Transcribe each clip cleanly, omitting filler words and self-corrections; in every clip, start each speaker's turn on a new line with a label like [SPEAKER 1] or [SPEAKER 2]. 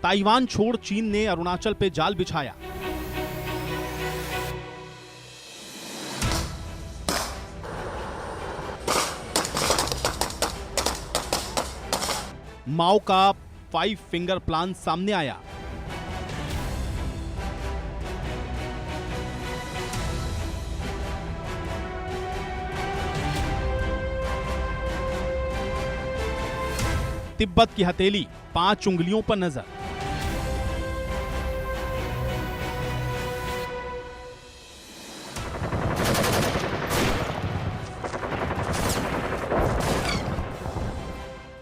[SPEAKER 1] Taiwan छोड़ चीन ने अरुणाचल पे जाल बिछाया। माओ का 5 फिंगर प्लान सामने आया। तिब्बत की हथेली 5 उंगलियों पर नजर।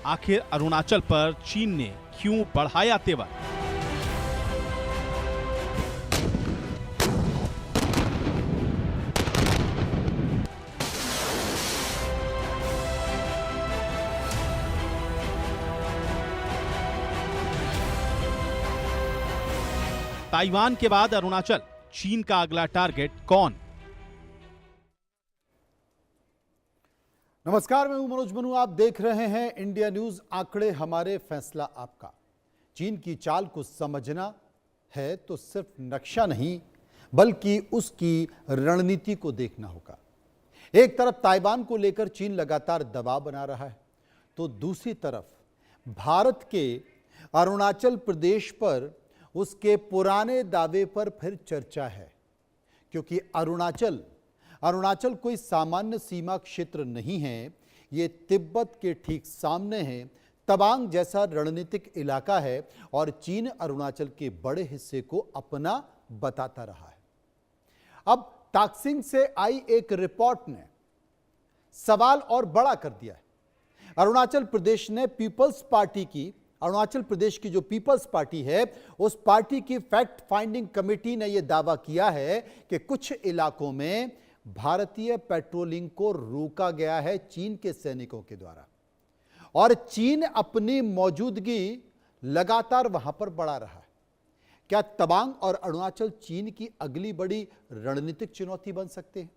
[SPEAKER 1] आखिर अरुणाचल पर चीन ने क्यों बढ़ाया तेवर? ताइवान के बाद अरुणाचल, चीन का अगला टारगेट कौन?
[SPEAKER 2] नमस्कार, मैं हूं मनोज मनु। आप देख रहे हैं इंडिया न्यूज। आंकड़े हमारे, फैसला आपका। चीन की चाल को समझना है तो सिर्फ नक्शा नहीं बल्कि उसकी रणनीति को देखना होगा। एक तरफ ताइवान को लेकर चीन लगातार दबाव बना रहा है तो दूसरी तरफ भारत के अरुणाचल प्रदेश पर उसके पुराने दावे पर फिर चर्चा है, क्योंकि अरुणाचल कोई सामान्य सीमा क्षेत्र नहीं है। ये तिब्बत के ठीक सामने है, तवांग जैसा रणनीतिक इलाका है और चीन अरुणाचल के बड़े हिस्से को अपना बताता रहा है। अब ताकसिंग से आई एक रिपोर्ट ने सवाल और बड़ा कर दिया है। अरुणाचल प्रदेश की जो पीपल्स पार्टी है, उस पार्टी की फैक्ट फाइंडिंग कमेटी ने यह दावा किया है कि कुछ इलाकों में भारतीय पेट्रोलिंग को रोका गया है चीन के सैनिकों के द्वारा, और चीन अपनी मौजूदगी लगातार वहां पर बढ़ा रहा है। क्या तवांग और अरुणाचल चीन की अगली बड़ी रणनीतिक चुनौती बन सकते हैं?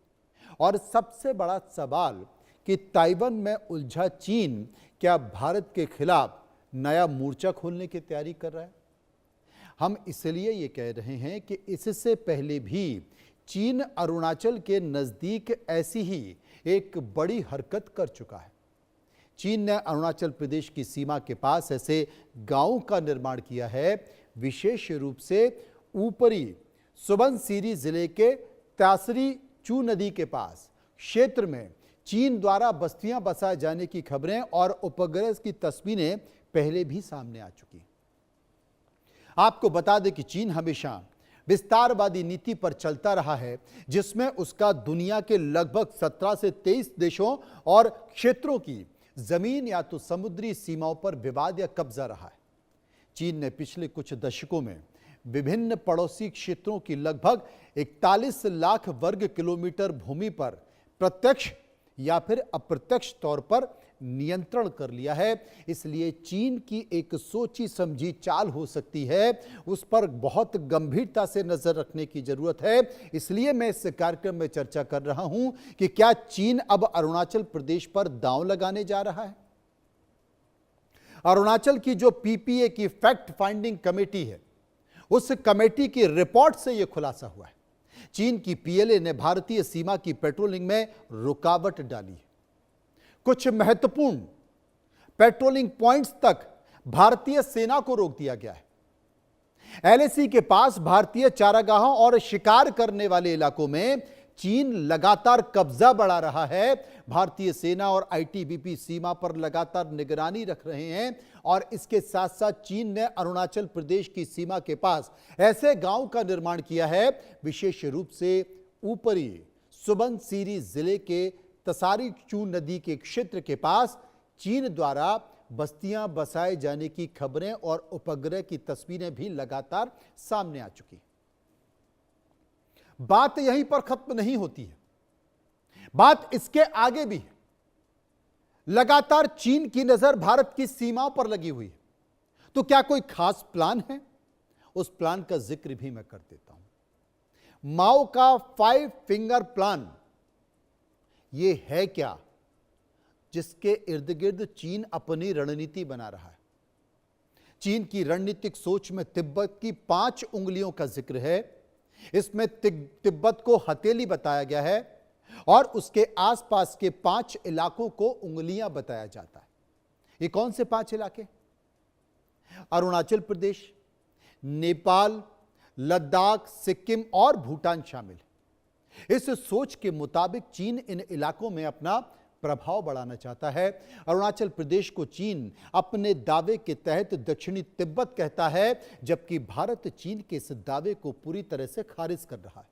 [SPEAKER 2] और सबसे बड़ा सवाल कि ताइवान में उलझा चीन क्या भारत के खिलाफ नया मोर्चा खोलने की तैयारी कर रहा है? हम इसलिए ये कह रहे हैं कि इससे पहले भी चीन अरुणाचल के नजदीक ऐसी ही एक बड़ी हरकत कर चुका है। चीन ने अरुणाचल प्रदेश की सीमा के पास ऐसे गांवों का निर्माण किया है, विशेष रूप से ऊपरी सुबनसिरी जिले के त्यासरी चू नदी के पास क्षेत्र में चीन द्वारा बस्तियां बसाए जाने की खबरें और उपग्रह की तस्वीरें पहले भी सामने आ चुकी। आपको बता दें कि चीन हमेशा विस्तारवादी नीति पर चलता रहा है, जिसमें उसका दुनिया के लगभग 17 से 23 देशों और क्षेत्रों की जमीन या तो समुद्री सीमाओं पर विवाद या कब्जा रहा है। चीन ने पिछले कुछ दशकों में विभिन्न पड़ोसी क्षेत्रों की लगभग 41 लाख वर्ग किलोमीटर भूमि पर प्रत्यक्ष या फिर अप्रत्यक्ष तौर पर नियंत्रण कर लिया है। इसलिए चीन की एक सोची समझी चाल हो सकती है, उस पर बहुत गंभीरता से नजर रखने की जरूरत है। इसलिए मैं इस कार्यक्रम में चर्चा कर रहा हूं कि क्या चीन अब अरुणाचल प्रदेश पर दांव लगाने जा रहा है? अरुणाचल की जो पीपीए की फैक्ट फाइंडिंग कमेटी है, उस कमेटी की रिपोर्ट से यह खुलासा हुआ है। चीन की पीएलए ने भारतीय सीमा की पेट्रोलिंग में रुकावट डाली है। कुछ महत्वपूर्ण पेट्रोलिंग पॉइंट्स तक भारतीय सेना को रोक दिया गया है। एलएसी के पास भारतीय चारागाहों और शिकार करने वाले इलाकों में चीन लगातार कब्जा बढ़ा रहा है। भारतीय सेना और आईटीबीपी सीमा पर लगातार निगरानी रख रहे हैं और इसके साथ साथ चीन ने अरुणाचल प्रदेश की सीमा के पास ऐसे गांव का निर्माण किया है, विशेष रूप से ऊपरी सुबनसिरी जिले के तसारी चू नदी के क्षेत्र के पास चीन द्वारा बस्तियां बसाए जाने की खबरें और उपग्रह की तस्वीरें भी लगातार सामने आ चुकी। बात यहीं पर खत्म नहीं होती है, बात इसके आगे भी है। लगातार चीन की नजर भारत की सीमाओं पर लगी हुई है, तो क्या कोई खास प्लान है? उस प्लान का जिक्र भी मैं कर देता हूं। माओ का 5 फिंगर प्लान यह है क्या जिसके इर्द गिर्द चीन अपनी रणनीति बना रहा है? चीन की रणनीतिक सोच में तिब्बत की 5 उंगलियों का जिक्र है। इसमें तिब्बत को हथेली बताया गया है और उसके आसपास के 5 इलाकों को उंगलियां बताया जाता है। ये कौन से 5 इलाके? अरुणाचल प्रदेश, नेपाल, लद्दाख, सिक्किम और भूटान शामिल है। इस सोच के मुताबिक चीन इन इलाकों में अपना प्रभाव बढ़ाना चाहता है। अरुणाचल प्रदेश को चीन अपने दावे के तहत दक्षिणी तिब्बत कहता है, जबकि भारत चीन के इस दावे को पूरी तरह से खारिज कर रहा है।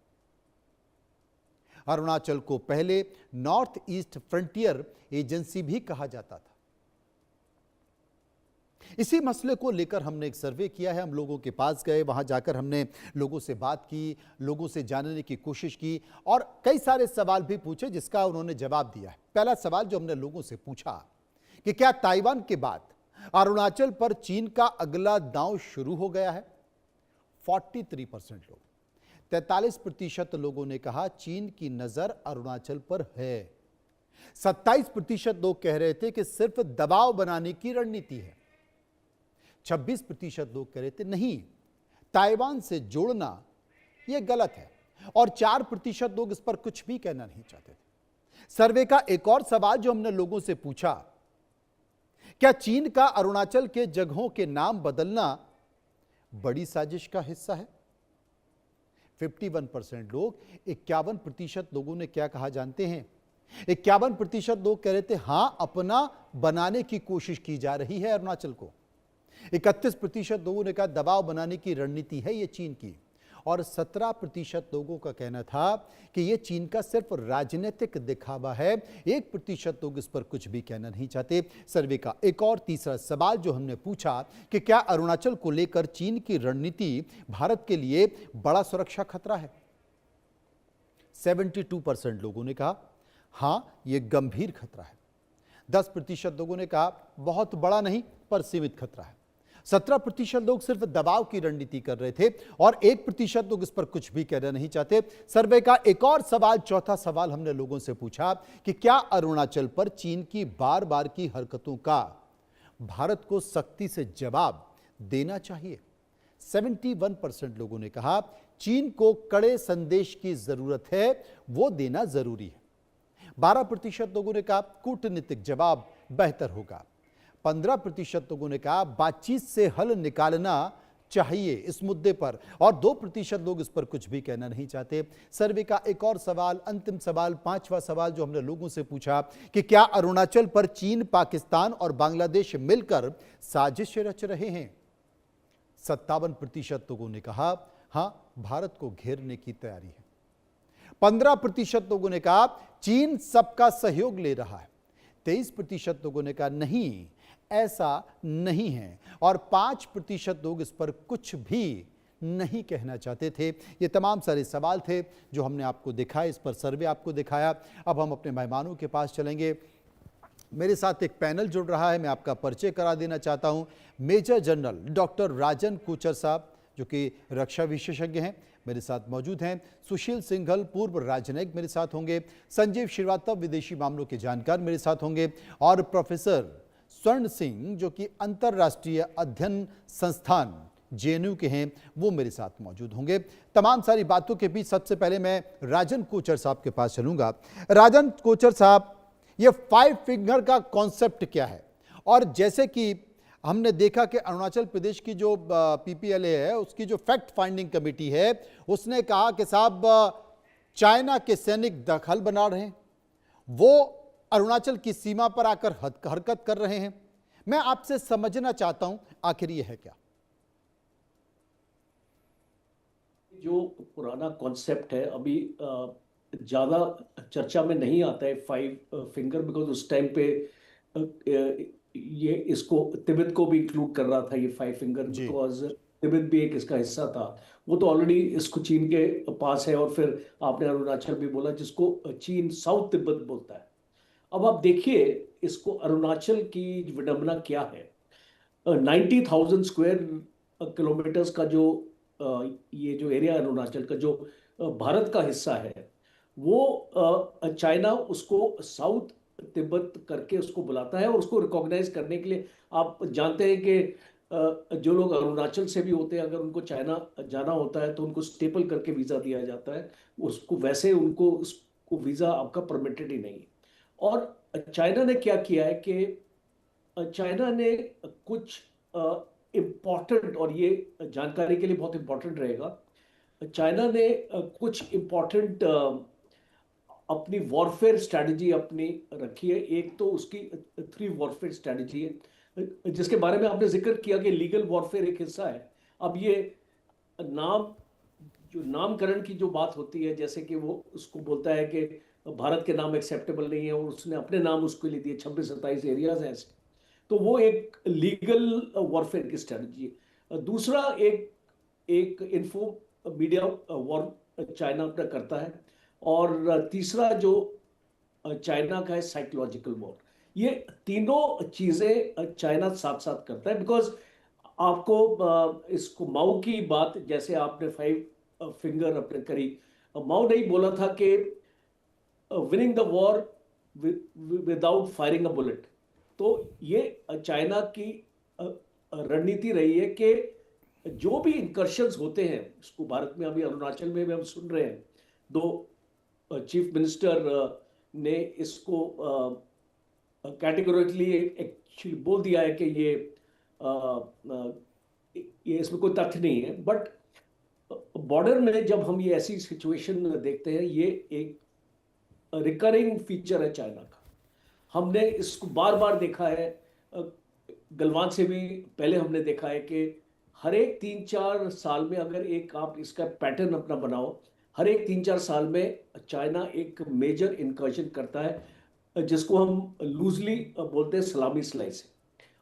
[SPEAKER 2] अरुणाचल को पहले नॉर्थ ईस्ट फ्रंटियर एजेंसी भी कहा जाता था। इसी मसले को लेकर हमने एक सर्वे किया है। हम लोगों के पास गए, वहां जाकर हमने लोगों से बात की, लोगों से जानने की कोशिश की और कई सारे सवाल भी पूछे जिसका उन्होंने जवाब दिया है। पहला सवाल जो हमने लोगों से पूछा कि क्या ताइवान के बाद अरुणाचल पर चीन का अगला दांव शुरू हो गया है? 43% लोग, 43% लोगों ने कहा चीन की नजर अरुणाचल पर है। 27% लोग कह रहे थे कि सिर्फ दबाव बनाने की रणनीति है। 26% लोग कह रहे थे नहीं, ताइवान से जोड़ना यह गलत है और 4% लोग इस पर कुछ भी कहना नहीं चाहते थे। सर्वे का एक और सवाल जो हमने लोगों से पूछा, क्या चीन का अरुणाचल के जगहों के नाम बदलना बड़ी साजिश का हिस्सा है? 51% लोग, 51% लोगों ने क्या कहा जानते हैं? 51% लोग कह रहे थे हां, अपना बनाने की कोशिश की जा रही है अरुणाचल को। 31% लोगों ने कहा दबाव बनाने की रणनीति है ये चीन की और 17% लोगों का कहना था कि ये चीन का सिर्फ राजनीतिक दिखावा है। 1% लोग इस पर कुछ भी कहना नहीं चाहते। सर्वे का एक और तीसरा सवाल जो हमने पूछा कि क्या अरुणाचल को लेकर चीन की रणनीति भारत के लिए बड़ा सुरक्षा खतरा है? 72% लोगों ने कहा हां, यह गंभीर खतरा है। 10% लोगों ने कहा बहुत बड़ा नहीं पर सीमित खतरा है। 17% लोग सिर्फ दबाव की रणनीति कर रहे थे और 1% लोग इस पर कुछ भी कहना नहीं चाहते। सर्वे का एक और सवाल, चौथा सवाल हमने लोगों से पूछा कि क्या अरुणाचल पर चीन की बार बार की हरकतों का भारत को सख्ती से जवाब देना चाहिए? 71% लोगों ने कहा चीन को कड़े संदेश की जरूरत है, वो देना जरूरी है। 12% लोगों ने कहा कूटनीतिक जवाब बेहतर होगा। 15% लोगों ने कहा बातचीत से हल निकालना चाहिए इस मुद्दे पर और 2% लोग इस पर कुछ भी कहना नहीं चाहते। सर्वे का एक और सवाल, अंतिम सवाल, पांचवा सवाल जो हमने लोगों से पूछा कि क्या अरुणाचल पर चीन, पाकिस्तान और बांग्लादेश मिलकर साजिश रच रहे हैं? 57% लोगों ने कहा हां, भारत को घेरने की तैयारी है। 15% लोगों ने कहा चीन सबका सहयोग ले रहा है। 23% लोगों ने कहा नहीं, ऐसा नहीं है और 5% लोग इस पर कुछ भी नहीं कहना चाहते थे। ये तमाम सारे सवाल थे जो हमने आपको दिखाए, इस पर सर्वे आपको दिखाया। अब हम अपने मेहमानों के पास चलेंगे। मेरे साथ एक पैनल जुड़ रहा है, मैं आपका परिचय करा देना चाहता हूं। मेजर जनरल डॉक्टर राजन कोचर साहब जो कि रक्षा विशेषज्ञ हैं, मेरे साथ मौजूद हैं। सुशील सिंघल, पूर्व राजनयिक, मेरे साथ होंगे। संजीव श्रीवास्तव, विदेशी मामलों के जानकार, मेरे साथ होंगे और प्रोफेसर स्वर्ण सिंह जो कि अंतर्राष्ट्रीय अध्ययन संस्थान जेएनयू के हैं, वो मेरे साथ मौजूद होंगे। तमाम सारी बातों के बीच सबसे पहले मैं राजन कोचर साहब के पास चलूंगा। राजन कोचर साहब, ये 5 फिंगर का कॉन्सेप्ट क्या है? और जैसे कि हमने देखा कि अरुणाचल प्रदेश की जो पीपीएलए है, उसकी जो फैक्ट फाइंडिंग कमेटी है, उसने कहा कि साहब चाइना के सैनिक दखल बना रहे हैं, वो अरुणाचल की सीमा पर आकर हरकत कर रहे हैं। मैं आपसे समझना चाहता हूं आखिर ये है क्या?
[SPEAKER 3] जो पुराना कॉन्सेप्ट है अभी ज्यादा चर्चा में नहीं आता है 5 फिंगर, बिकॉज उस टाइम पे ये इसको तिब्बत को भी इंक्लूड कर रहा था ये 5 फिंगर, बिकॉज तिब्बत भी एक इसका हिस्सा था। वो तो ऑलरेडी इसको चीन के पास है और फिर आपने अरुणाचल भी बोला जिसको चीन साउथ तिब्बत बोलता है। अब आप देखिए इसको अरुणाचल की विडंबना क्या है। 90,000 स्क्वायर किलोमीटर्स का जो ये जो एरिया अरुणाचल का जो भारत का हिस्सा है, वो चाइना उसको साउथ तिब्बत करके उसको बुलाता है और उसको रिकॉग्नाइज करने के लिए आप जानते हैं कि जो लोग अरुणाचल से भी होते हैं, अगर उनको चाइना जाना होता है तो उनको स्टेपल करके वीज़ा दिया जाता है। उसको वैसे उनको उसको वीज़ा आपका परमिटेड ही नहीं है। और चाइना ने क्या किया है कि चाइना ने कुछ इम्पोर्टेंट, और ये जानकारी के लिए बहुत इम्पोर्टेंट रहेगा, चाइना ने कुछ इम्पोर्टेंट अपनी वॉरफेयर स्ट्रैटेजी अपनी रखी है। एक तो उसकी 3 वॉरफेयर स्ट्रैटेजी है, जिसके बारे में आपने जिक्र किया कि लीगल वॉरफेयर एक हिस्सा है। अब ये नाम, जो नामकरण की जो बात होती है, जैसे कि वो उसको बोलता है कि भारत के नाम एक्सेप्टेबल नहीं है और उसने अपने नाम उसके लिए दिए, 26-27 एरियाज हैं ऐसे, तो वो एक लीगल वॉरफेयर की स्ट्रैटेजी है। दूसरा एक एक इन्फो मीडिया वॉर चाइना अपना करता है। और तीसरा जो चाइना का है साइकोलॉजिकल वॉर। ये तीनों चीजें चाइना साथ साथ करता है, बिकॉज आपको इसको माओ की बात, जैसे आपने 5 फिंगर अपने करी, माओ ने ही बोला था कि winning the war without firing a bullet. तो ये चाइना की रणनीति रही है कि जो भी इंकर्शंस होते हैं, इसको भारत में अभी अरुणाचल में भी हम सुन रहे हैं, 2 चीफ मिनिस्टर ने इसको कैटेगोरिकली एक्चुअली बोल दिया है कि ये इसमें कोई तथ्य नहीं है। बट बॉर्डर में जब हम ये ऐसी सिचुएशन देखते हैं, ये एक रिकरिंग फीचर है चाइना का। हमने इसको बार बार देखा है, गलवान से भी पहले हमने देखा है कि हर एक 3-4 साल में, अगर एक आप इसका पैटर्न अपना बनाओ, हर एक 3-4 साल में चाइना एक मेजर इंकर्जन करता है, जिसको हम लूजली बोलते हैं सलामी स्लाइस।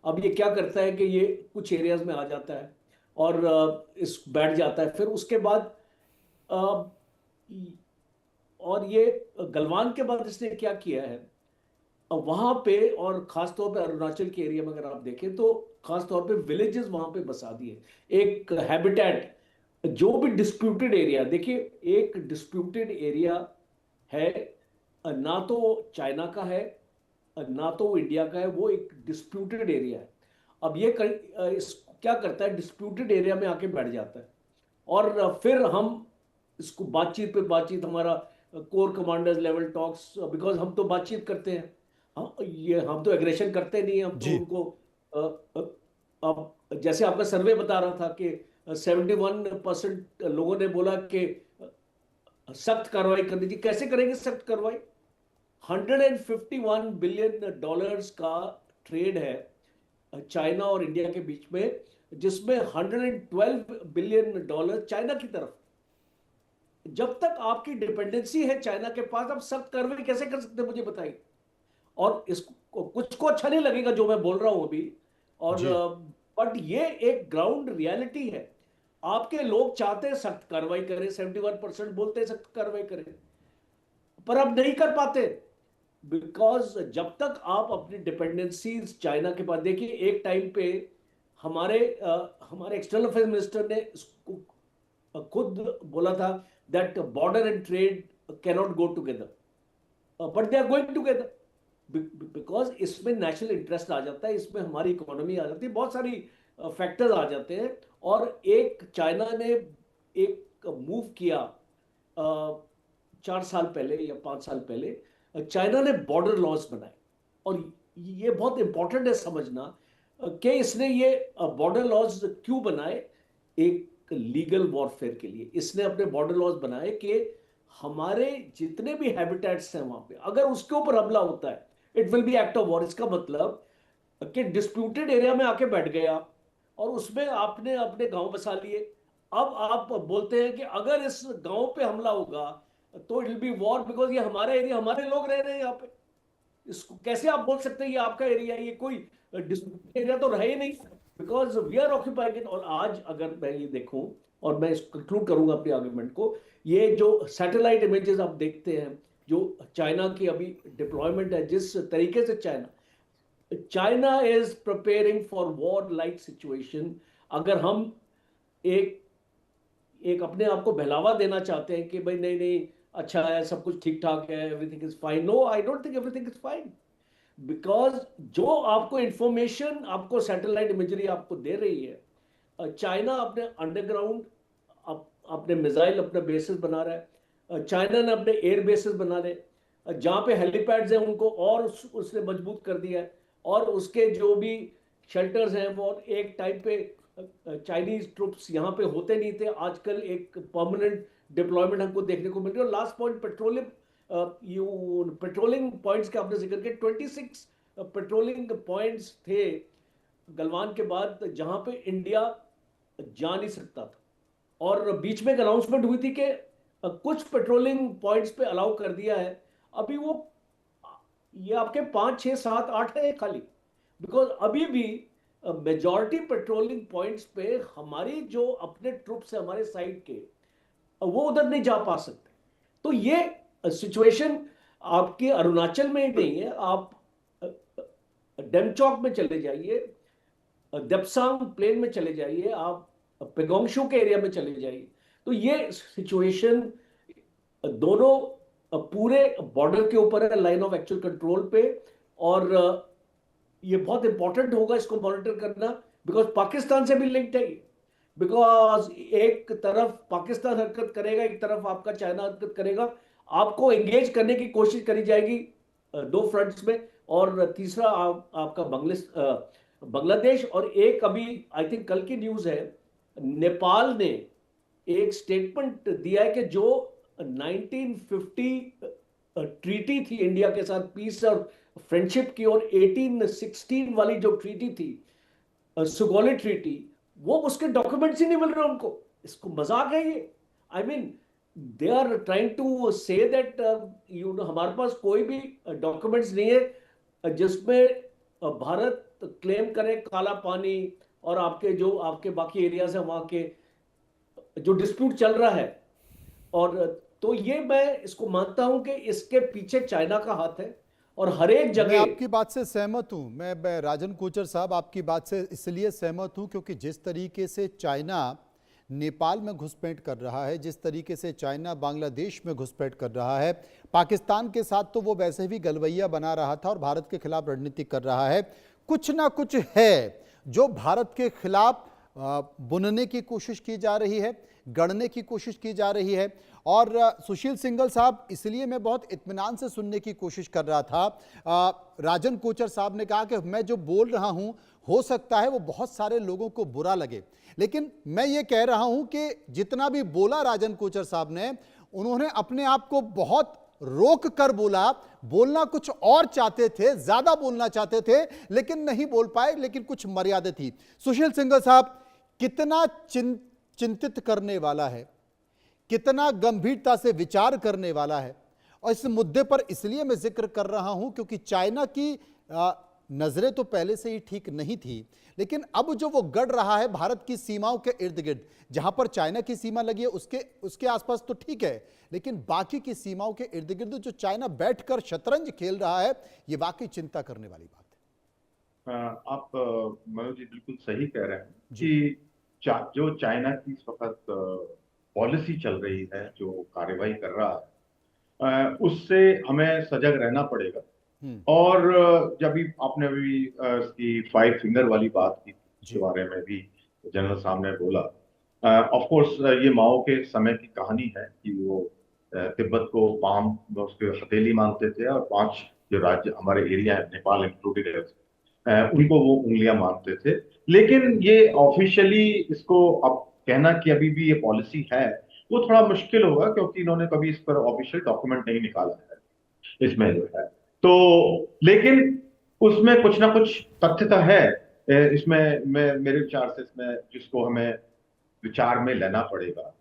[SPEAKER 3] अब ये क्या करता है कि ये कुछ एरियाज में आ जाता है और इस बैठ जाता है, फिर उसके बाद और ये गलवान के बाद इसने क्या किया है वहां पे, और खासतौर पे अरुणाचल के एरिया में अगर आप देखें तो खासतौर पे विलेजेस वहां पे बसा दिए, एक हैबिटेट। जो भी डिस्प्यूटेड एरिया, देखिए एक डिस्प्यूटेड एरिया है, ना तो चाइना का है ना तो इंडिया का है, वो एक डिस्प्यूटेड एरिया है। अब ये क्या करता है, डिस्प्यूटेड एरिया में आके बैठ जाता है और फिर हम इसको बातचीत पे बातचीत, हमारा core commanders level talks, because हम तो बातचीत करते हैं, हम तो एग्रेशन करते नहीं, हम तो
[SPEAKER 2] जी।
[SPEAKER 3] उनको अब जैसे आपका सर्वे बता रहा था कि 71% लोगों ने बोला कि सख्त कार्रवाई करनी चाहिए। कैसे करेंगे सख्त कार्रवाई? $151 बिलियन का ट्रेड है चाइना और इंडिया के बीच में, जिसमें $112 बिलियन चाइना की तरफ। जब तक आपकी डिपेंडेंसी है चाइना के पास, आप सख्त कार्रवाई कैसे कर सकते हैं, मुझे बताइए। और इसको कुछ को अच्छा नहीं लगेगा जो मैं बोल रहा हूं अभी, और
[SPEAKER 2] जी।
[SPEAKER 3] बट ये एक ग्राउंड रियलिटी है। आपके लोग चाहते हैं सख्त कार्रवाई करें, 71% बोलते हैं सख्त कार्रवाई करें, पर अब नहीं कर पाते, बिकॉज जब तक आप अपनी डिपेंडेंसीज चाइना के पास, देखिए एक टाइम पे हमारे एक्सटर्नल अफेयर्स मिनिस्टर ने इसको खुद बोला था that border and trade cannot go together, but they are going together, because इसमें नेशनल इंटरेस्ट आ जाता है, इसमें हमारी इकोनॉमी आ जाती है, बहुत सारी फैक्टर्स आ जाते हैं। और एक चाइना ने एक मूव किया 4 साल पहले या 5 साल पहले, चाइना ने बॉर्डर लॉज बनाए। और ये बहुत इंपॉर्टेंट है समझना कि इसने ये बॉर्डर लॉज क्यों बनाए। एक लीगल वॉरफेयर के लिए इसने अपने बॉर्डर लॉज बनाए कि हमारे जितने भी हैबिटेट्स हैं वहां पे, अगर उसके ऊपर हमला होता है, it will be act of war. इसका मतलब कि डिस्प्यूटेड एरिया में आके बैठ गए आप और उसमें आपने अपने गांव बसा लिए। अब आप बोलते हैं कि अगर इस गांव पे हमला होगा तो it will be war, because ये हमारा एरिया, हमारे लोग रह रहे हैं यहाँ पे। इसको कैसे आप बोल सकते हैं ये आपका एरिया? ये कोई डिस्प्यूटेड एरिया तो रहा ही नहीं, because we are occupying it. और आज अगर मैं ये देखूं, और मैं इसको कंक्लूड करूंगा अपने आर्गुमेंट को, ये जो सैटेलाइट इमेजेस आप देखते हैं, जो चाइना की अभी डिप्लॉयमेंट है, जिस तरीके से China is preparing for war like situation. अगर हम एक एक अपने आप को बहलावा देना चाहते हैं कि भाई नहीं नहीं अच्छा है, सब कुछ ठीक ठाक है, everything is fine, no, I don't think everything is fine. Because जो आपको इंफॉर्मेशन, आपको सैटेलाइट इमेजरी आपको दे रही है, चाइना अपने अंडरग्राउंड अपने मिसाइल, अपने बेसिस बना रहा है, चाइना ने अपने एयर बेसिस बना रहे, जहाँ पे हेलीपैड्स हैं उनको और उसने मजबूत कर दिया है, और उसके जो भी शेल्टर्स हैं वो एक टाइम पे चाइनीज ट्रुप्स यहाँ पे होते नहीं थे, आजकल एक परमानेंट डिप्लॉयमेंट हमको देखने को मिल रही है। और last point petroleum, patrolling points का आपने जिक्र किया, 26 पेट्रोलिंग पॉइंट्स थे गलवान के बाद जहां पे इंडिया जा नहीं सकता था, और बीच में एक अनाउंसमेंट हुई थी कि कुछ पेट्रोलिंग पॉइंट्स पे अलाउ कर दिया है। अभी वो ये आपके 5 6 7 8 है खाली, बिकॉज अभी भी मेजॉरिटी पेट्रोलिंग पॉइंट्स पे हमारी जो अपने ट्रुप्स है हमारे साइड के, वो उधर नहीं जा पा सकते। तो ये सिचुएशन आपके अरुणाचल में ही नहीं है, आप डेमचौक में चले जाइए, देप्सांग प्लेन में चले जाइए, आप पेगोंगशू के एरिया में चले जाइए, तो ये सिचुएशन दोनों पूरे बॉर्डर के ऊपर है, लाइन ऑफ एक्चुअल कंट्रोल पे। और ये बहुत इंपॉर्टेंट होगा इसको मॉनिटर करना, बिकॉज पाकिस्तान से भी लिंक्ड है, बिकॉज एक तरफ पाकिस्तान हरकत करेगा, एक तरफ आपका चाइना हरकत करेगा, आपको एंगेज करने की कोशिश करी जाएगी दो फ्रंट्स में। और तीसरा आपका बांग्लादेश, और एक अभी आई थिंक कल की न्यूज है, नेपाल ने एक स्टेटमेंट दिया है कि जो 1950 ट्रीटी थी इंडिया के साथ पीस और फ्रेंडशिप की, और 1816 वाली जो ट्रीटी थी, सुगोली ट्रीटी, वो उसके डॉक्यूमेंट्स ही नहीं मिल रहे उनको। इसको मजाक है ये। I mean they are trying to say that हमारे पास कोई भी डॉक्यूमेंट्स नहीं है जिसमें भारत क्लेम करे काला पानी और आपके बाकी एरियाज है वहां के जो डिस्प्यूट चल रहा है। और तो ये मैं इसको मानता हूं कि इसके पीछे चाइना का हाथ है, और हर एक
[SPEAKER 2] मैं
[SPEAKER 3] जगह।
[SPEAKER 2] आपकी बात से सहमत हूं। मैं राजन कोचर साहब आपकी बात से इसलिए सहमत हूं क्योंकि जिस तरीके से चाइना नेपाल में घुसपैठ कर रहा है, जिस तरीके से चाइना बांग्लादेश में घुसपैठ कर रहा है, पाकिस्तान के साथ तो वो वैसे भी गलवैया बना रहा था और भारत के खिलाफ रणनीति कर रहा है, कुछ ना कुछ है जो भारत के खिलाफ बुनने की कोशिश की जा रही है, गढ़ने की कोशिश की जा रही है। और सुशील सिंघल साहब, इसलिए मैं बहुत इत्मीनान से सुनने की कोशिश कर रहा था। राजन कोचर साहब ने कहा कि मैं जो बोल रहा हूं हो सकता है वो बहुत सारे लोगों को बुरा लगे, लेकिन मैं ये कह रहा हूं कि जितना भी बोला राजन कोचर साहब ने, उन्होंने अपने आप को बहुत रोक कर बोला। बोलना कुछ और चाहते थे, ज्यादा बोलना चाहते थे, लेकिन नहीं बोल पाए, लेकिन कुछ मर्यादा थी। सुशील सिंघल साहब, कितना चिंतित करने वाला है, कितना गंभीरता से विचार करने वाला है। और इस मुद्दे पर इसलिए मैं जिक्र कर रहा हूं क्योंकि चाइना की नजरें तो पहले से ही ठीक नहीं थी, लेकिन अब जो वो गढ़ रहा है भारत की सीमाओं के इर्द गिर्द, जहां पर चाइना की सीमा लगी है उसके आसपास तो ठीक है, लेकिन बाकी की सीमाओं के इर्द गिर्द जो चाइना बैठकर शतरंज खेल रहा है, ये वाकई चिंता करने वाली बात है।
[SPEAKER 4] आप मनोज जी बिल्कुल सही कह रहे हैं कि जो चाइना की इस वक्त पॉलिसी चल रही है, जो कार्रवाई कर रहा है, उससे हमें सजग रहना पड़ेगा। और जब भी आपने अभी इसकी 5 फिंगर वाली बात की, इसके बारे में भी जनरल साहब ने बोला, ऑफ कोर्स ये माओ के समय की कहानी है कि वो तिब्बत को पाम, उसके हथेली मानते थे, और 5 जो राज्य हमारे एरिया है, नेपाल इंक्लूडेड है, उनको वो उंगलियां मानते थे। लेकिन ये ऑफिशियली इसको अब कहना कि अभी भी ये पॉलिसी है, वो थोड़ा मुश्किल होगा, क्योंकि इन्होंने कभी इस पर ऑफिशियल डॉक्यूमेंट नहीं निकाला है इसमें जो है। तो लेकिन उसमें कुछ ना कुछ तथ्यता है इसमें, मेरे विचार से इसमें, जिसको हमें विचार में लेना पड़ेगा।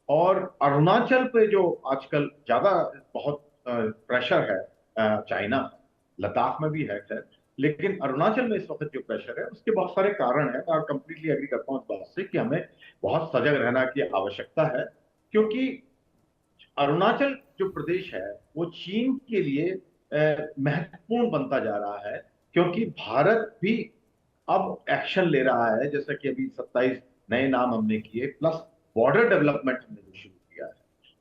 [SPEAKER 4] और अरुणाचल पे जो आजकल ज्यादा बहुत प्रेशर है, चाइना लद्दाख में भी है खैर, लेकिन अरुणाचल में इस वक्त जो प्रेशर है उसके बहुत सारे कारण हैं, और कंप्लीटली एग्री करता हूं इस बात से कि हमें बहुत सजग रहना की आवश्यकता है। क्योंकि अरुणाचल जो प्रदेश है वो चीन के लिए महत्वपूर्ण बनता जा रहा है, क्योंकि भारत भी अब एक्शन ले रहा है, जैसा कि अभी 27 नए नाम हमने किए, प्लस बॉर्डर डेवलपमेंट हमने शुरू किया है।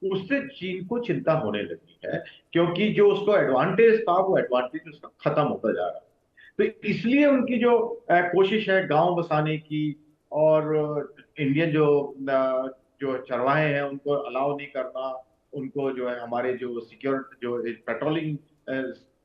[SPEAKER 4] उससे चीन को चिंता होने लगी है, क्योंकि जो उसको एडवांटेज था वो एडवांटेज उसका खत्म होता जा रहा है। तो इसलिए उनकी जो कोशिश है गांव बसाने की, और इंडियन जो चरवाहे हैं उनको अलाउ नहीं करना, उनको जो है हमारे जो सिक्योरिटी जो पेट्रोलिंग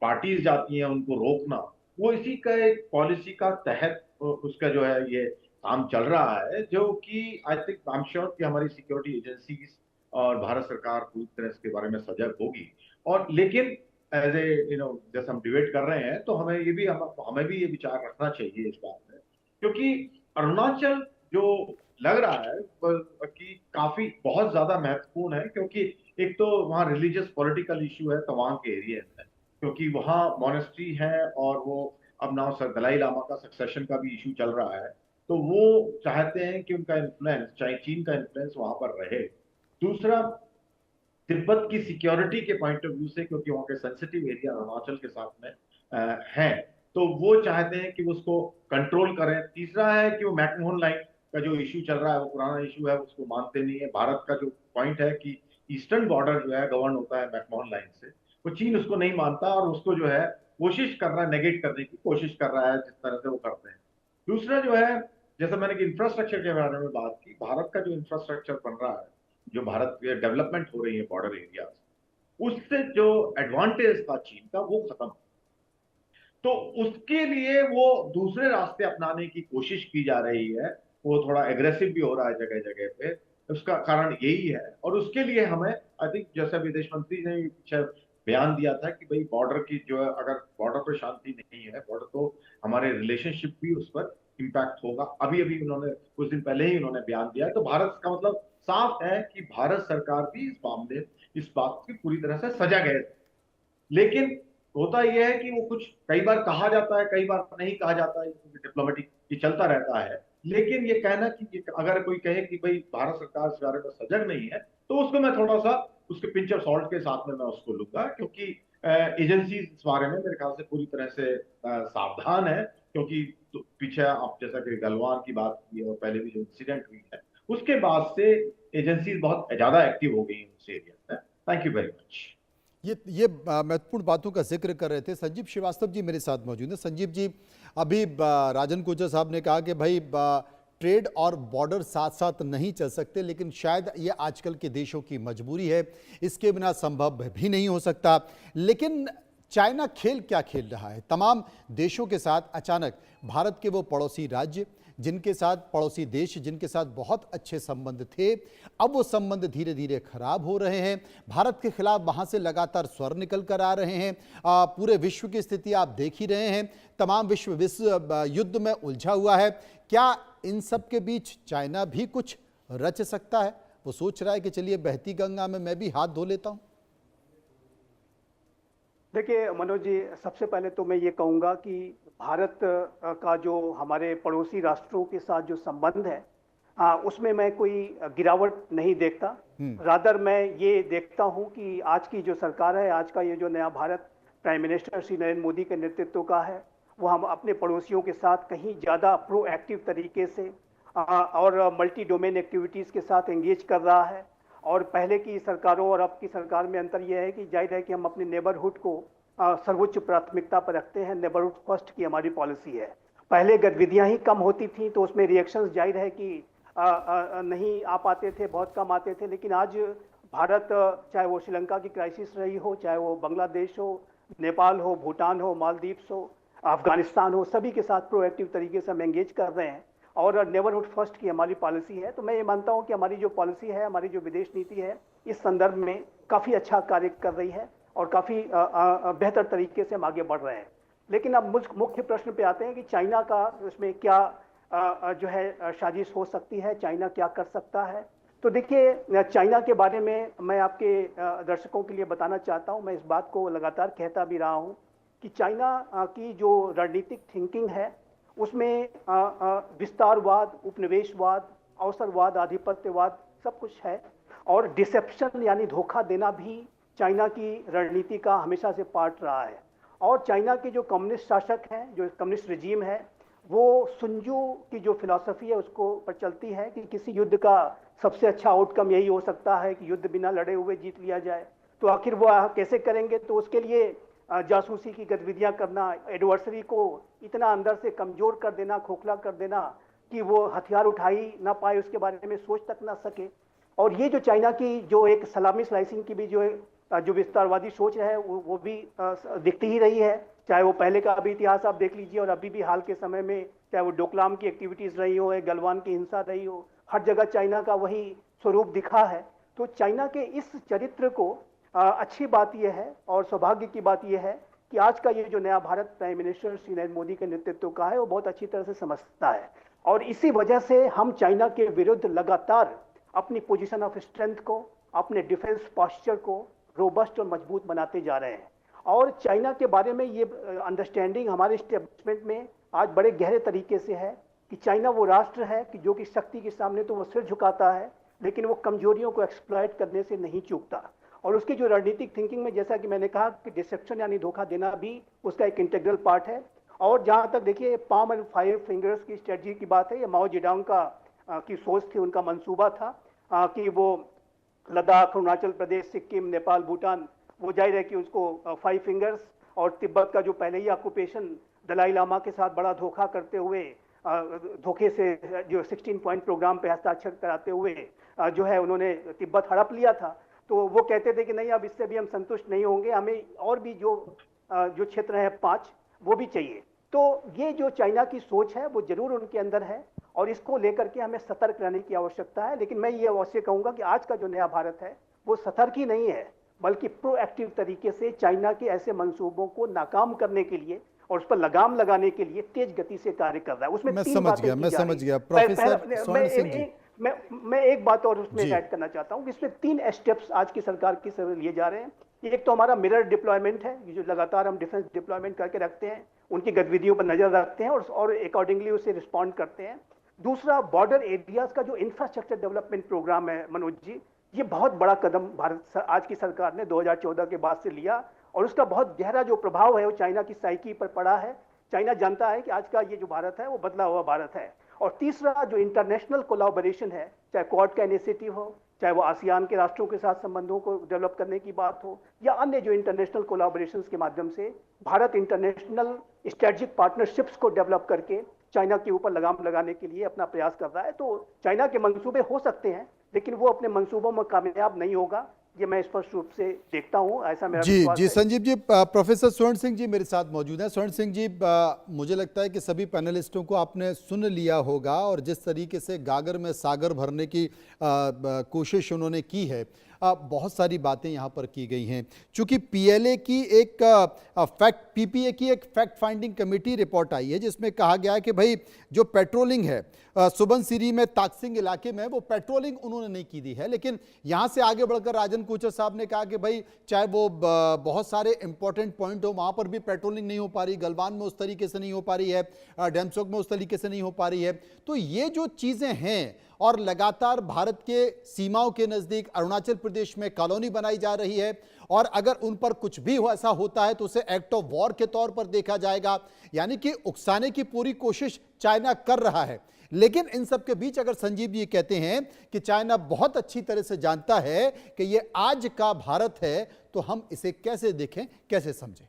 [SPEAKER 4] पार्टीज जाती हैं उनको रोकना, वो इसी का एक पॉलिसी का तहत उसका जो है ये काम चल रहा है, जो कि I think I am sure कि हमारी सिक्योरिटी एजेंसीज और भारत सरकार पूरी तरह इसके बारे में सजग होगी। और लेकिन एज ए जैसे हम डिबेट कर रहे हैं तो हमें भी ये विचार रखना चाहिए इस बात में, क्योंकि अरुणाचल जो लग रहा है कि काफी बहुत ज्यादा महत्वपूर्ण है, क्योंकि एक तो वहाँ रिलीजियस पॉलिटिकल इशू है तवांग के एरिया में, क्योंकि वहाँ मॉनेस्ट्री है और वो अब नाउ सर दलाई लामा का सक्सेशन का भी इशू चल रहा है, तो वो चाहते हैं कि उनका इन्फ्लुएंस, चाहे चीन का इन्फ्लुएंस वहां पर रहे। दूसरा, तिब्बत की सिक्योरिटी के पॉइंट ऑफ व्यू से, क्योंकि वहाँ के सेंसिटिव एरिया अरुणाचल के साथ में है, तो वो चाहते हैं कि उसको कंट्रोल करें। तीसरा है कि वो मैकमोहन लाइन का जो इशू चल रहा है वो पुराना इशू है, उसको मानते नहीं है। भारत का जो पॉइंट है कि ईस्टर्न बॉर्डर जो है गवर्न होता है मैकमोहन लाइन से, वो चीन उसको नहीं मानता और उसको जो है कोशिश कर रहा है, नेगेट करने की कोशिश कर रहा है जिस तरह से वो करते हैं। दूसरा जो है, जैसे मैंने कि इंफ्रास्ट्रक्चर के बारे में बात की, भारत का जो इंफ्रास्ट्रक्चर बन रहा है, जो भारत की डेवलपमेंट हो रही है बॉर्डर एरिया, उससे जो एडवांटेज था चीन का वो खत्म, तो उसके लिए वो दूसरे रास्ते अपनाने की कोशिश की जा रही है। वो थोड़ा एग्रेसिव भी हो रहा है जगह जगह पे, उसका कारण यही है। और उसके लिए हमें आई थिंक, जैसे विदेश मंत्री ने पीछे बयान दिया था कि भाई बॉर्डर की जो है, अगर बॉर्डर पर शांति नहीं है, बॉर्डर तो हमारे रिलेशनशिप भी उस पर इम्पैक्ट होगा। अभी अभी उन्होंने कुछ दिन पहले ही उन्होंने बयान दिया है, तो भारत का मतलब साफ है कि भारत सरकार भी इस मामले, इस बात की पूरी तरह से सजग है। लेकिन होता यह है कि वो कुछ कई बार कहा जाता है, कई बार नहीं कहा जाता है, डिप्लोमेटिक ये चलता रहता है। लेकिन ये कहना कि अगर कोई कहे कि भाई भारत सरकार इस बारे में सजग नहीं है, तो उसको मैं थोड़ा सा उसके पिंच ऑफ सॉल्ट के साथ में मैं उसको लूंगा, क्योंकि एजेंसी इस बारे में मेरे ख्याल से पूरी तरह से सावधान है। क्योंकि तो पीछे आप जैसा कि गलवान की बात की और पहले भी जो इंसिडेंट हुई है, उसके बाद से एजेंसी बहुत ज्यादा एक्टिव हो गई उस एरिया में। Thank you very much.
[SPEAKER 2] ये महत्वपूर्ण बातों का जिक्र कर रहे थे संजीव श्रीवास्तव जी मेरे साथ मौजूद हैं। संजीव जी, अभी राजन कोचर साहब ने कहा कि भाई ट्रेड और बॉर्डर साथ साथ नहीं चल सकते, लेकिन शायद ये आजकल के देशों की मजबूरी है, इसके बिना संभव भी नहीं हो सकता। लेकिन चाइना खेल क्या खेल रहा है? तमाम देशों के साथ अचानक भारत के वो पड़ोसी राज्य जिनके साथ, पड़ोसी देश जिनके साथ बहुत अच्छे संबंध थे, अब वो संबंध धीरे धीरे खराब हो रहे हैं। भारत के खिलाफ वहां से लगातार स्वर निकल कर आ रहे हैं। पूरे विश्व की स्थिति आप देख ही रहे हैं, तमाम विश्व युद्ध में उलझा हुआ है। क्या इन सब के बीच चाइना भी कुछ रच सकता है? वो सोच रहा है कि चलिए बहती गंगा में मैं भी हाथ धो लेता हूं।
[SPEAKER 5] देखिए मनोज जी, सबसे पहले तो मैं ये कहूँगा कि भारत का जो हमारे पड़ोसी राष्ट्रों के साथ जो संबंध है, उसमें मैं कोई गिरावट नहीं देखता। रादर मैं ये देखता हूँ कि आज की जो सरकार है, आज का ये जो नया भारत प्राइम मिनिस्टर श्री नरेंद्र मोदी के नेतृत्व का है, वो हम अपने पड़ोसियों के साथ कहीं ज़्यादा प्रोएक्टिव तरीके से और मल्टी डोमेन एक्टिविटीज़ के साथ एंगेज कर रहा है। और पहले की सरकारों और अब की सरकार में अंतर यह है कि जाहिर है कि हम अपने नेबरहुड को सर्वोच्च प्राथमिकता पर रखते हैं। नेबरहुड फर्स्ट की हमारी पॉलिसी है। पहले गतिविधियां ही कम होती थी तो उसमें रिएक्शंस जाहिर है कि नहीं आ पाते थे, बहुत कम आते थे। लेकिन आज भारत, चाहे वो श्रीलंका की क्राइसिस रही हो, चाहे वो बांग्लादेश हो, नेपाल हो, भूटान हो, मालदीव्स हो, अफगानिस्तान हो, सभी के साथ प्रोएक्टिव तरीके से हम एंगेज कर रहे हैं और नेबरहुड फर्स्ट की हमारी पॉलिसी है। तो मैं ये मानता हूं कि हमारी जो पॉलिसी है, हमारी जो विदेश नीति है, इस संदर्भ में काफ़ी अच्छा कार्य कर रही है और काफ़ी बेहतर तरीके से हम आगे बढ़ रहे हैं। लेकिन अब मुख्य प्रश्न पे आते हैं कि चाइना का इसमें क्या जो है साजिश हो सकती है, चाइना क्या कर सकता है। तो देखिए, चाइना के बारे में मैं आपके दर्शकों के लिए बताना चाहता हूँ, मैं इस बात को लगातार कहता भी रहा हूँ कि चाइना की जो रणनीतिक थिंकिंग है उसमें विस्तारवाद, उपनिवेशवाद, अवसरवाद, आधिपत्यवाद सब कुछ है। और डिसेप्शन यानी धोखा देना भी चाइना की रणनीति का हमेशा से पार्ट रहा है। और चाइना के जो कम्युनिस्ट शासक हैं, जो कम्युनिस्ट रिजीम है, वो सुंजू की जो फिलॉसफी है उसको पर चलती है कि किसी युद्ध का सबसे अच्छा आउटकम यही हो सकता है कि युद्ध बिना लड़े हुए जीत लिया जाए। तो आखिर वो कैसे करेंगे? तो उसके लिए जासूसी की गतिविधियां करना, एडवर्सरी को इतना अंदर से कमजोर कर देना, खोखला कर देना कि वो हथियार उठा ही ना पाए, उसके बारे में सोच तक ना सके। और ये जो चाइना की जो एक सलामी स्लाइसिंग की भी जो विस्तारवादी सोच है वो भी दिखती ही रही है। चाहे वो पहले का भी इतिहास आप देख लीजिए और अभी भी हाल के समय में, चाहे वो डोकलाम की एक्टिविटीज रही हो, गलवान की हिंसा रही हो, हर जगह चाइना का वही स्वरूप दिखा है। तो चाइना के इस चरित्र को अच्छी बात यह है और सौभाग्य की बात यह है कि आज का ये जो नया भारत प्राइम मिनिस्टर श्री नरेंद्र मोदी के नेतृत्व का है वो बहुत अच्छी तरह से समझता है। और इसी वजह से हम चाइना के विरुद्ध लगातार अपनी पोजीशन ऑफ स्ट्रेंथ को, अपने डिफेंस पॉस्चर को रोबस्ट और मजबूत बनाते जा रहे हैं। और चाइना के बारे में ये अंडरस्टैंडिंग हमारे एस्टेब्लिशमेंट में आज बड़े गहरे तरीके से है कि चाइना वो राष्ट्र है कि जो कि शक्ति के सामने तो वो सिर झुकाता है, लेकिन वो कमजोरियों को एक्सप्लॉइट करने से नहीं चूकता। और उसकी जो रणनीतिक थिंकिंग में, जैसा कि मैंने कहा कि डिसेप्शन यानी धोखा देना भी उसका एक इंटीग्रल पार्ट है। और जहां तक देखिए पाम एंड 5 फिंगर्स की स्ट्रेटजी की बात है, ये माओ जेडोंग की सोच थी, उनका मंसूबा था कि वो लद्दाख, अरुणाचल प्रदेश, सिक्किम, नेपाल, भूटान, वो जाहिर है कि उसको 5 फिंगर्स और तिब्बत का जो पहले ही ऑक्यूपेशन दलाई लामा के साथ बड़ा धोखा करते हुए, धोखे से जो 16 पॉइंट प्रोग्राम पे हस्ताक्षर कराते हुए जो है उन्होंने तिब्बत हड़प लिया था। तो वो कहते थे कि नहीं, अब इससे भी हम संतुष्ट नहीं होंगे, हमें और भी जो क्षेत्र है 5 वो भी चाहिए। तो ये जो चाइना की सोच है वो जरूर उनके अंदर है और इसको लेकर के हमें सतर्क रहने की आवश्यकता है। लेकिन मैं ये अवश्य कहूंगा कि आज का जो नया भारत है वो सतर्क ही नहीं है, बल्कि प्रोएक्टिव तरीके से चाइना के ऐसे मंसूबों को नाकाम करने के लिए और उस पर लगाम लगाने के लिए तेज गति से कार्य कर रहा है। उसमें
[SPEAKER 2] मैं
[SPEAKER 5] 3
[SPEAKER 2] समझ
[SPEAKER 5] बातें
[SPEAKER 2] गया, समझ गया। प्रोफेसर स्वर्ण सिंह जी,
[SPEAKER 5] मैं एक बात और उसमें
[SPEAKER 2] जी।
[SPEAKER 5] ऐड करना चाहता हूं कि इसमें 3 स्टेप्स आज की सरकार की तरफ लिए जा रहे हैं। एक तो हमारा मिरर डिप्लॉयमेंट है, ये जो लगातार हम डिफेंस डिप्लॉयमेंट करके रखते हैं, उनकी गतिविधियों पर नजर रखते हैं और अकॉर्डिंगली उसे रिस्पॉन्ड करते हैं। दूसरा, बॉर्डर एरियाज का जो इंफ्रास्ट्रक्चर डेवलपमेंट प्रोग्राम है मनोज जी, ये बहुत बड़ा कदम आज की सरकार ने 2014 के बाद से लिया और उसका बहुत गहरा जो प्रभाव है वो चाइना की साइकी पर पड़ा है। चाइना जानता है कि आज का ये जो भारत है वो बदला हुआ भारत है। और तीसरा, जो इंटरनेशनल कोलैबोरेशन है, चाहे क्वाड का इनिशिएटिव हो, चाहे वो आसियान के राष्ट्रों के साथ संबंधों को डेवलप करने की बात हो, या अन्य जो इंटरनेशनल कोलैबोरेशंस के माध्यम से भारत इंटरनेशनल स्ट्रेटेजिक पार्टनरशिप्स को डेवलप करके चाइना के ऊपर लगाम लगाने के लिए अपना प्रयास कर रहा है। तो चाइना के मंसूबे हो सकते हैं, लेकिन वो अपने मंसूबों में कामयाब नहीं होगा, ये मैं स्पष्ट रूप से देखता हूं, ऐसा मेरा विश्वास है।
[SPEAKER 2] संजीव जी, प्रोफेसर स्वर्ण सिंह जी मेरे साथ मौजूद हैं। स्वर्ण सिंह जी, मुझे लगता है कि सभी पैनलिस्टों को आपने सुन लिया होगा और जिस तरीके से गागर में सागर भरने की कोशिश उन्होंने की है, बहुत सारी बातें यहाँ पर की गई हैं। चूंकि पीएलए की एक पीपीए की एक फैक्ट फाइंडिंग कमेटी रिपोर्ट आई है जिसमें कहा गया है कि भाई जो पेट्रोलिंग है सुबनसिरी में, ताकसिंग इलाके में, वो पेट्रोलिंग उन्होंने नहीं की दी है। लेकिन यहाँ से आगे बढ़कर राजन कोचर साहब ने कहा कि भाई चाहे वो बहुत सारे इंपॉर्टेंट पॉइंट हो, वहाँ पर भी पेट्रोलिंग नहीं हो पा रही, गलवान में उस तरीके से नहीं हो पा रही है, डेमचौक में उस तरीके से नहीं हो पा रही है। तो ये जो चीज़ें हैं और लगातार भारत के सीमाओं के नज़दीक अरुणाचल प्रदेश में कॉलोनी बनाई जा रही है और अगर उन पर कुछ भी ऐसा होता है तो उसे एक्ट ऑफ वॉर के तौर पर देखा जाएगा, यानी कि उकसाने की पूरी कोशिश चाइना कर रहा है। लेकिन इन सब के बीच अगर संजीव जी कहते हैं कि चाइना बहुत अच्छी तरह से जानता है कि ये आज का भारत है, तो हम इसे कैसे देखें, कैसे समझें?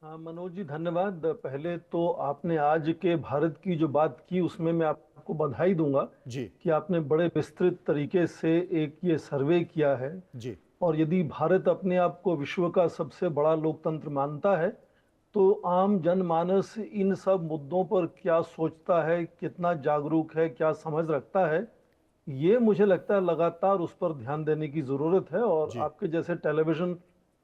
[SPEAKER 6] हाँ मनोज जी, धन्यवाद। पहले तो आपने आज के भारत की जो बात की उसमें मैं आपको बधाई दूंगा
[SPEAKER 2] जी
[SPEAKER 6] कि आपने बड़े विस्तृत तरीके से एक ये सर्वे किया है
[SPEAKER 2] जी।
[SPEAKER 6] और यदि भारत अपने आप को विश्व का सबसे बड़ा लोकतंत्र मानता है तो आम जनमानस इन सब मुद्दों पर क्या सोचता है, कितना जागरूक है, क्या समझ रखता है, ये मुझे लगता है लगातार उस पर ध्यान देने की जरूरत है। और आपके जैसे टेलीविजन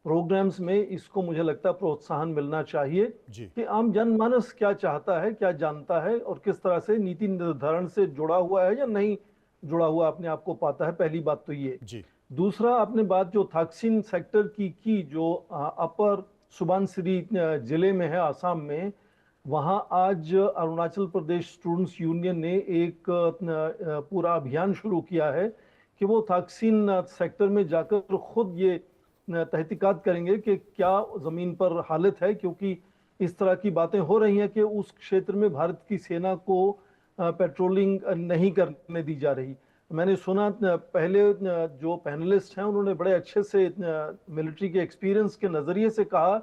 [SPEAKER 6] प्रोग्राम्स में इसको मुझे लगता है प्रोत्साहन मिलना चाहिए कि आम जनमानस क्या चाहता है, क्या जानता है और किस तरह से नीति निर्धारण से जुड़ा हुआ है या नहीं जुड़ा हुआ अपने आप को पाता है। पहली बात तो ये। दूसरा, आपने बात जो थाक्सिन सेक्टर की जो अपर सुबनसिरी जिले में है आसाम में, वहाँ आज अरुणाचल प्रदेश स्टूडेंट्स यूनियन ने एक पूरा अभियान शुरू किया है कि वो थाक्सिन सेक्टर में जाकर खुद ये तहकीकात करेंगे कि क्या जमीन पर हालत है, क्योंकि इस तरह की बातें हो रही हैं कि उस क्षेत्र में भारत की सेना को पेट्रोलिंग नहीं करने दी जा रही। मैंने सुना पहले जो पैनलिस्ट हैं उन्होंने बड़े अच्छे से मिलिट्री के एक्सपीरियंस के नजरिए से कहा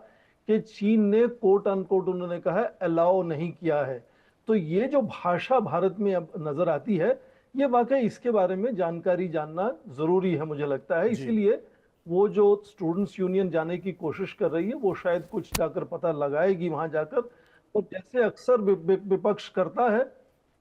[SPEAKER 6] कि चीन ने कोट अनकोट उन्होंने कहा अलाउ नहीं किया है। तो ये जो भाषा भारत में अब नजर आती है, ये वाकई इसके बारे में जानकारी जानना जरूरी है मुझे लगता है। इसीलिए वो जो स्टूडेंट्स यूनियन जाने की कोशिश कर रही है वो शायद कुछ जाकर पता लगाएगी वहां जाकर। और जैसे अक्सर विपक्ष करता है,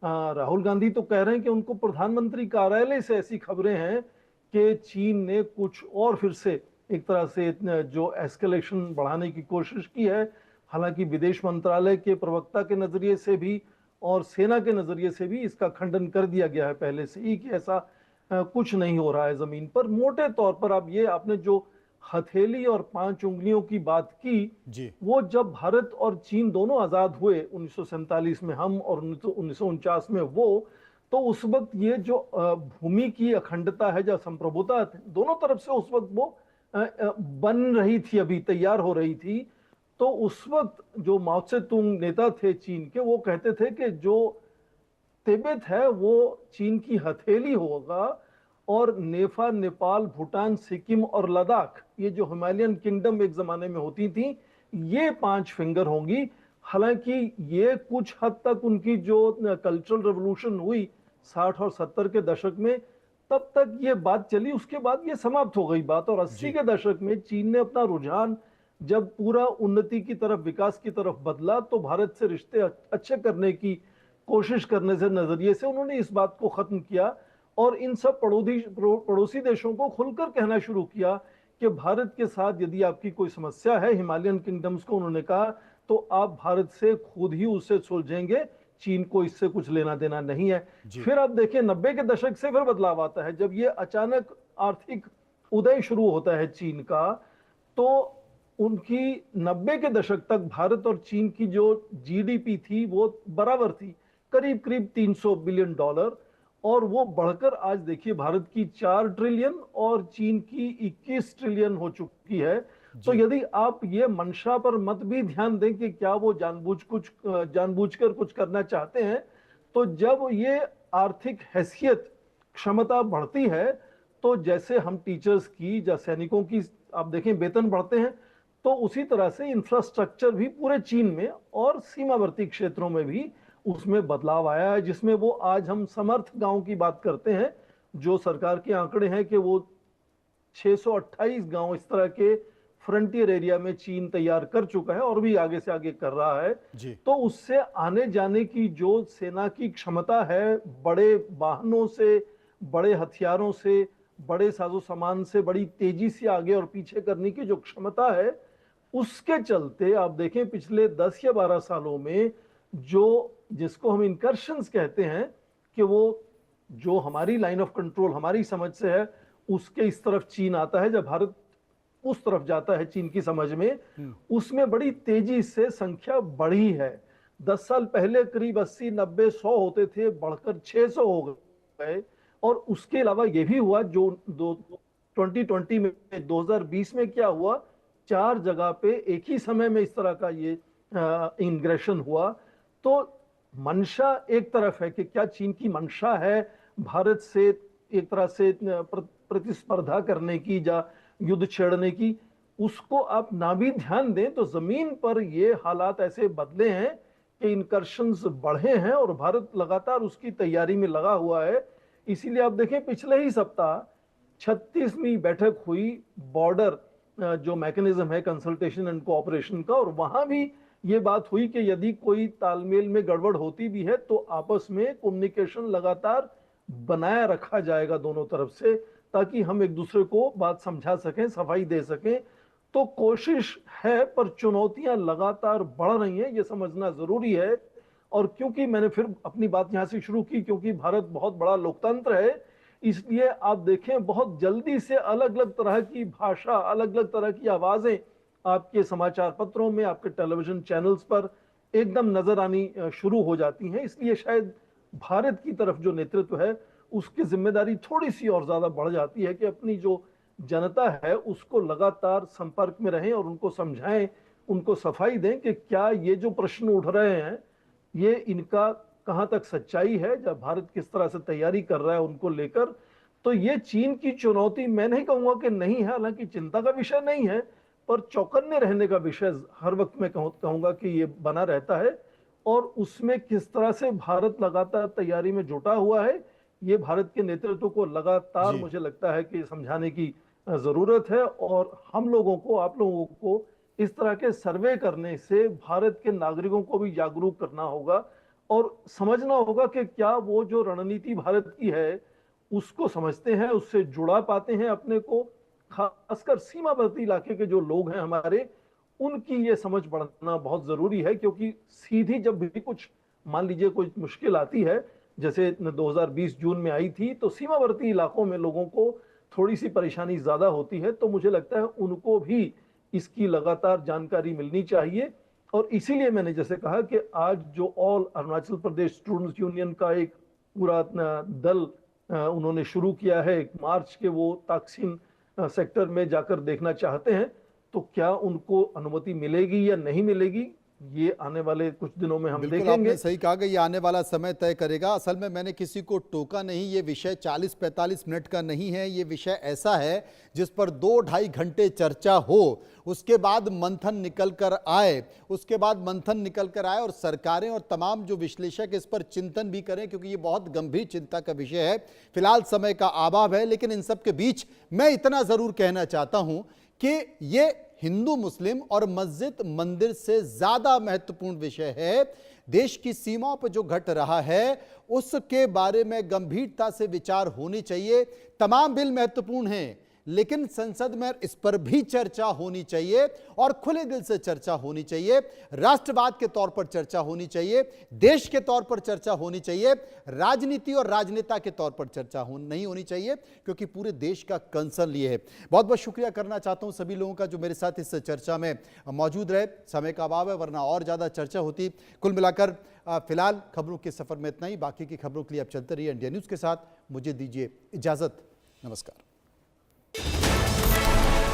[SPEAKER 6] राहुल गांधी तो कह रहे हैं कि उनको प्रधानमंत्री कार्यालय से ऐसी खबरें हैं कि चीन ने कुछ और फिर से एक तरह से जो एस्केलेशन बढ़ाने की कोशिश की है। हालांकि विदेश मंत्रालय के प्रवक्ता के नजरिए से भी और सेना के नजरिए से भी इसका खंडन कर दिया गया है पहले से ही कि ऐसा कुछ नहीं हो रहा है जमीन पर। मोटे तौर पर अब ये आपने जो हथेली और 5 उंगलियों की बात की, वो जब भारत और चीन दोनों आजाद हुए 1947 में हम और 1949 में वो, तो उस वक्त ये जो भूमि की अखंडता है, जो संप्रभुता दोनों तरफ से उस वक्त वो बन रही थी, अभी तैयार हो रही थी। तो उस वक्त जो माओ त्से तुंग नेता थे चीन के, वो कहते थे कि जो तिब्बत है वो चीन की हथेली होगा और नेपाल, भूटान, सिक्किम और लद्दाख, ये जो हिमालयन किंगडम एक जमाने में होती थी, ये 5 फिंगर होंगी। हालांकि ये कुछ हद तक उनकी जो कल्चरल रेवोल्यूशन हुई 60 और 70 के दशक में, तब तक ये बात चली, उसके बाद ये समाप्त हो गई बात। और 80 के दशक में चीन ने अपना रुझान जब पूरा उन्नति की तरफ, विकास की तरफ बदला, तो भारत से रिश्ते अच्छे करने की कोशिश करने से नजरिए से उन्होंने इस बात को खत्म किया और इन सब पड़ोसी देशों को खुलकर कहना शुरू किया कि भारत के साथ यदि आपकी कोई समस्या है, हिमालयन किंगडम्स को उन्होंने कहा, तो आप भारत से खुद ही उससे सुलझेंगे, चीन को इससे कुछ लेना देना नहीं है। फिर आप देखिए 90 के दशक से फिर बदलाव आता है, जब ये अचानक आर्थिक उदय शुरू होता है चीन का, तो उनकी 90 के दशक तक भारत और चीन की जो जीडीपी थी वो बराबर थी, करीब करीब $300 बिलियन, और वो बढ़कर आज देखिए भारत की 4 ट्रिलियन और चीन की 21 ट्रिलियन हो चुकी है। तो यदि आप ये मंशा पर मत भी ध्यान दें कि क्या वो जानबूझकर कुछ करना चाहते हैं, तो जब ये आर्थिक हैसियत, क्षमता बढ़ती है, तो जैसे हम टीचर्स की या सैनिकों की आप देखें वेतन बढ़ते हैं, तो उसी तरह से इंफ्रास्ट्रक्चर भी पूरे चीन में और सीमावर्ती क्षेत्रों में भी उसमें बदलाव आया है, जिसमें वो आज हम समर्थ गांव की बात करते हैं। जो सरकार के आंकड़े हैं कि वो 628 गांव इस तरह के फ्रंटियर एरिया में चीन तैयार कर चुका है और भी आगे से आगे कर रहा है। तो उससे आने जाने की जो सेना की क्षमता है, बड़े वाहनों से, बड़े हथियारों से, बड़े साजो सामान से बड़ी तेजी से आगे और पीछे करने की जो क्षमता है, उसके चलते आप देखें पिछले 10 या 12 सालों में जो जिसको हम इनकर्शंस कहते हैं कि वो जो हमारी लाइन ऑफ कंट्रोल, हमारी समझ से है, उसके इस तरफ चीन आता है, जब भारत उस तरफ जाता है चीन की समझ में, उसमें बड़ी तेजी से संख्या बढ़ी है। 10 साल पहले करीब 80, 90, 100 होते थे, बढ़कर 600 हो गए। और उसके अलावा ये भी हुआ जो 2020 में, 2020 में क्या हुआ, 4 जगह पे एक ही समय में इस तरह का ये इंग्रेशन हुआ। तो मंशा एक तरफ है कि क्या चीन की मंशा है भारत से एक तरह से प्रतिस्पर्धा करने की या युद्ध छेड़ने की, उसको आप ना भी ध्यान दें तो जमीन पर ये हालात ऐसे बदले हैं कि इनकर्शंस बढ़े हैं और भारत लगातार उसकी तैयारी में लगा हुआ है। इसीलिए आप देखें पिछले ही सप्ताह 36वीं बैठक हुई बॉर्डर जो मैकेनिज्म है कंसल्टेशन एंड कोऑपरेशन का, और वहां भी ये बात हुई कि यदि कोई तालमेल में गड़बड़ होती भी है तो आपस में कम्युनिकेशन लगातार बनाया रखा जाएगा दोनों तरफ से, ताकि हम एक दूसरे को बात समझा सकें, सफाई दे सकें। तो कोशिश है, पर चुनौतियां लगातार बढ़ रही हैं, ये समझना जरूरी है। और क्योंकि मैंने फिर अपनी बात यहां से शुरू की, क्योंकि भारत बहुत बड़ा लोकतंत्र है, इसलिए आप देखें बहुत जल्दी से अलग अलग तरह की भाषा, अलग अलग तरह की आवाजें आपके समाचार पत्रों में, आपके टेलीविजन चैनल्स पर एकदम नजर आनी शुरू हो जाती हैं। इसलिए शायद भारत की तरफ जो नेतृत्व है उसकी जिम्मेदारी थोड़ी सी और ज्यादा बढ़ जाती है कि अपनी जो जनता है उसको लगातार संपर्क में रहें और उनको समझाएं, उनको सफाई दें कि क्या ये जो प्रश्न उठ रहे हैं ये इनका कहां तक सच्चाई है, जब भारत किस तरह से तैयारी कर रहा है उनको लेकर। तो ये चीन की चुनौती मैं नहीं कहूंगा कि नहीं है, हालांकि चिंता का विषय नहीं है, पर चौकन्ने रहने का विषय हर वक्त मैं कहूंगा कि ये बना रहता है। और उसमें किस तरह से भारत लगातार तैयारी में जुटा हुआ है, ये भारत के नेतृत्व को लगातार मुझे लगता है कि समझाने की जरूरत है। और हम लोगों को, आप लोगों को इस तरह के सर्वे करने से भारत के नागरिकों को भी जागरूक करना होगा और समझना होगा कि क्या वो जो रणनीति भारत की है उसको समझते हैं, उससे जुड़ा पाते हैं अपने को। खासकर सीमावर्ती इलाके के जो लोग हैं हमारे, उनकी ये समझ बढ़ना बहुत जरूरी है, क्योंकि सीधी जब भी कुछ मान लीजिए कोई मुश्किल आती है, जैसे 2020 जून में आई थी, तो सीमावर्ती इलाकों में लोगों को थोड़ी सी परेशानी ज्यादा होती है। तो मुझे लगता है उनको भी इसकी लगातार जानकारी मिलनी चाहिए। और इसीलिए मैंने जैसे कहा कि आज जो all Arunachal Pradesh students union का एक पूरा दल उन्होंने शुरू किया है, एक मार्च के वो ताकसीन सेक्टर में जाकर देखना चाहते हैं, तो क्या उनको अनुमति मिलेगी या नहीं मिलेगी, ये आने वाले कुछ दिनों में हम
[SPEAKER 2] बिल्कुल
[SPEAKER 6] देखेंगे।
[SPEAKER 2] आपने सही कहा कि ये आने वाला समय तय करेगा। असल में मैंने किसी को टोका नहीं, ये विषय 40-45 मिनट का नहीं है, ये विषय ऐसा है जिस पर 2-2.5 घंटे चर्चा हो, उसके बाद मंथन निकल कर आए, और सरकारें और तमाम जो विश्लेषक इस पर चिंतन भी करें, क्योंकि ये बहुत गंभीर चिंता का विषय है। फिलहाल समय का अभाव है, लेकिन इन सब के बीच मैं इतना जरूर कहना चाहता हूं कि ये हिंदू मुस्लिम और मस्जिद मंदिर से ज्यादा महत्वपूर्ण विषय है। देश की सीमाओं पर जो घट रहा है उसके बारे में गंभीरता से विचार होनी चाहिए। तमाम बिल महत्वपूर्ण हैं, लेकिन संसद में इस पर भी चर्चा होनी चाहिए और खुले दिल से चर्चा होनी चाहिए। राष्ट्रवाद के तौर पर चर्चा होनी चाहिए, देश के तौर पर चर्चा होनी चाहिए, राजनीति और राजनेता के तौर पर चर्चा नहीं होनी चाहिए, क्योंकि पूरे देश का कंसर्न ये है। बहुत बहुत शुक्रिया करना चाहता हूं सभी लोगों का जो मेरे साथ इस चर्चा में मौजूद रहे। समय का अभाव है, वरना और ज्यादा चर्चा होती। कुल मिलाकर फिलहाल खबरों के सफर में इतना ही। बाकी की खबरों के लिए आप चलते रहिए इंडिया न्यूज के साथ। मुझे दीजिए इजाजत, नमस्कार।